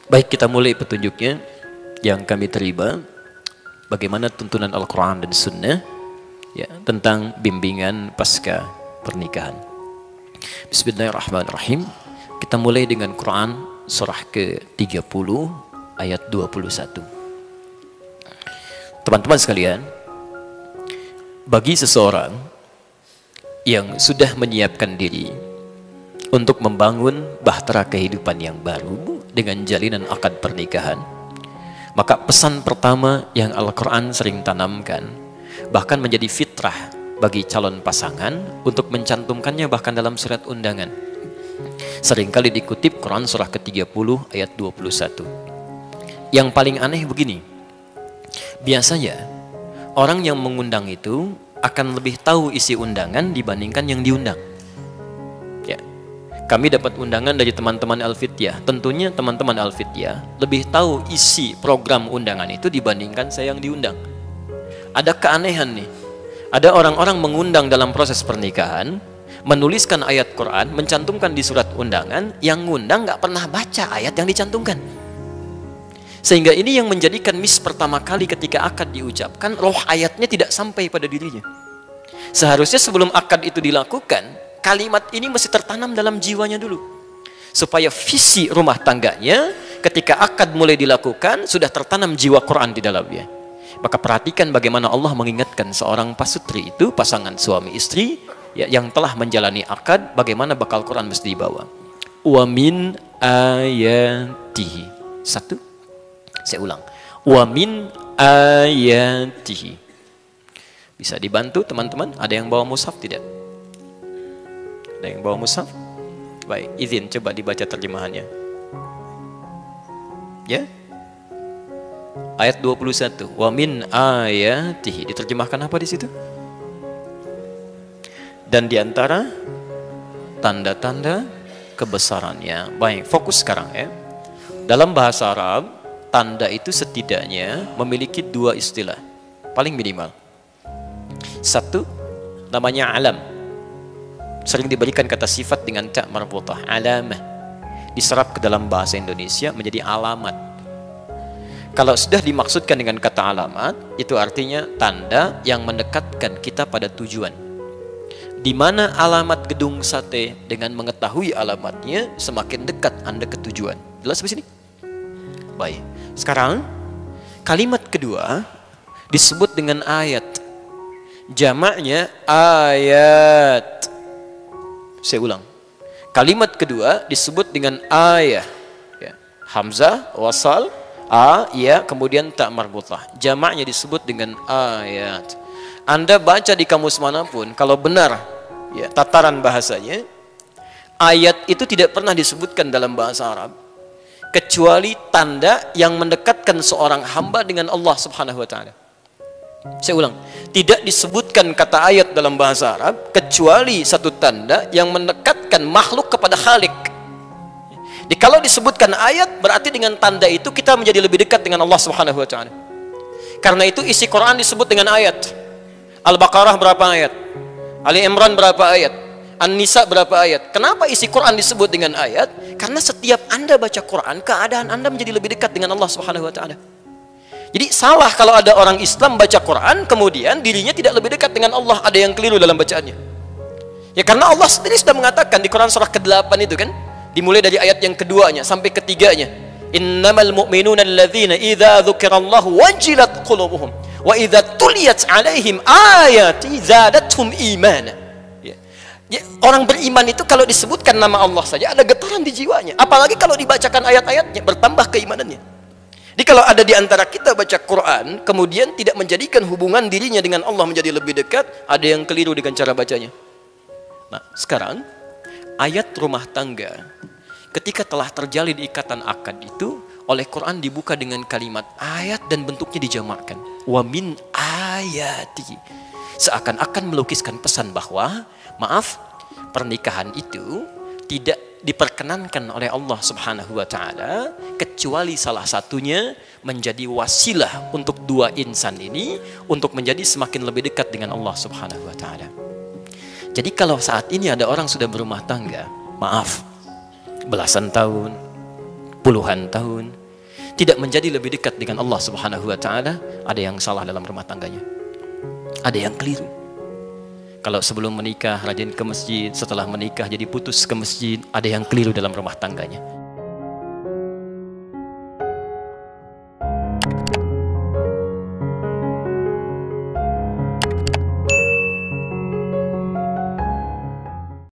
Baik, kita mulai petunjuknya yang kami terima. Bagaimana tuntunan Al-Quran dan Sunnah ya, tentang bimbingan pasca pernikahan. Bismillahirrahmanirrahim. Kita mulai dengan Quran surah ke-30 ayat 21. Teman-teman sekalian, bagi seseorang yang sudah menyiapkan diri untuk membangun bahtera kehidupan yang baru dengan jalinan akad pernikahan, maka pesan pertama yang Al-Quran sering tanamkan, bahkan menjadi fitrah bagi calon pasangan untuk mencantumkannya bahkan dalam surat undangan. Seringkali dikutip Quran surah ke-30 ayat 21. Yang paling aneh begini, biasanya orang yang mengundang itu akan lebih tahu isi undangan dibandingkan yang diundang. Ya, kami dapat undangan dari teman-teman Al-Fityah. Tentunya teman-teman Al-Fityah lebih tahu isi program undangan itu dibandingkan saya yang diundang. Ada keanehan nih. Ada orang-orang mengundang dalam proses pernikahan, menuliskan ayat Quran, mencantumkan di surat undangan, yang ngundang nggak pernah baca ayat yang dicantumkan. Sehingga ini yang menjadikan miss pertama kali ketika akad diucapkan, roh ayatnya tidak sampai pada dirinya. Seharusnya sebelum akad itu dilakukan, kalimat ini mesti tertanam dalam jiwanya dulu. Supaya visi rumah tangganya ketika akad mulai dilakukan, sudah tertanam jiwa Quran di dalamnya. Maka perhatikan bagaimana Allah mengingatkan seorang pasutri itu, pasangan suami istri ya, yang telah menjalani akad, bagaimana bakal Quran mesti dibawa. Wa min ayatihi. Satu, saya ulang. Wa min ayatihi. Bisa dibantu teman-teman? Ada yang bawa mushaf tidak? Ada yang bawa mushaf? Baik, izin coba dibaca terjemahannya. Ya? Ayat 21. Wa min ayatihi. Diterjemahkan apa di situ? Dan diantara tanda-tanda kebesarannya. Baik, fokus sekarang ya. Dalam bahasa Arab, tanda itu setidaknya memiliki dua istilah, paling minimal. Satu, namanya alam. Sering diberikan kata sifat dengan ta' marbutah, alamah. Diserap ke dalam bahasa Indonesia menjadi alamat. Kalau sudah dimaksudkan dengan kata alamat, itu artinya tanda yang mendekatkan kita pada tujuan. Di mana alamat gedung sate, dengan mengetahui alamatnya, semakin dekat Anda ke tujuan. Jelas sampai sini? Baik. Sekarang, kalimat kedua disebut dengan ayat. Jamaknya ayat. Saya ulang. Kalimat kedua disebut dengan ayah. Ya. Hamzah, wasal, a, ya, kemudian ta' marbutah. Jamaknya disebut dengan ayat. Anda baca di kamus manapun, kalau benar ya, tataran bahasanya, ayat itu tidak pernah disebutkan dalam bahasa Arab kecuali tanda yang mendekatkan seorang hamba dengan Allah Subhanahu wa taala. Saya ulang, tidak disebutkan kata ayat dalam bahasa Arab kecuali satu tanda yang mendekatkan makhluk kepada Khalik. Jadi kalau disebutkan ayat, berarti dengan tanda itu kita menjadi lebih dekat dengan Allah Subhanahu wa taala. Karena itu isi Quran disebut dengan ayat. Al-Baqarah berapa ayat? Ali Imran berapa ayat? An-Nisa berapa ayat? Kenapa isi Quran disebut dengan ayat? Karena setiap Anda baca Quran, keadaan Anda menjadi lebih dekat dengan Allah Subhanahu wa taala. Jadi salah kalau ada orang Islam baca Quran kemudian dirinya tidak lebih dekat dengan Allah, ada yang keliru dalam bacaannya. Ya karena Allah sendiri sudah mengatakan di Quran surah ke-8 itu kan, dimulai dari ayat yang keduanya sampai ketiganya. Innamal mu'minuna alladzina idza dzukirallahu wajilat qulubuhum wa idza tuliyat alaihim ayati zadatuhum imana. Ya, orang beriman itu kalau disebutkan nama Allah saja ada getaran di jiwanya, apalagi kalau dibacakan ayat-ayatnya, bertambah keimanannya. Jadi kalau ada di antara kita baca Quran kemudian tidak menjadikan hubungan dirinya dengan Allah menjadi lebih dekat, ada yang keliru dengan cara bacanya. Nah sekarang ayat rumah tangga ketika telah terjalin ikatan akad itu, oleh Quran dibuka dengan kalimat ayat dan bentuknya dijamakkan. Wa min ayati. Seakan-akan melukiskan pesan bahwa, maaf, pernikahan itu tidak diperkenankan oleh Allah Subhanahu wa taala kecuali salah satunya menjadi wasilah untuk dua insan ini untuk menjadi semakin lebih dekat dengan Allah Subhanahu wa taala. Jadi kalau saat ini ada orang sudah berumah tangga, maaf, belasan tahun, puluhan tahun, tidak menjadi lebih dekat dengan Allah Subhanahu wa taala, ada yang salah dalam rumah tangganya. Ada yang keliru. Kalau sebelum menikah rajin ke masjid, setelah menikah jadi putus ke masjid, ada yang keliru dalam rumah tangganya.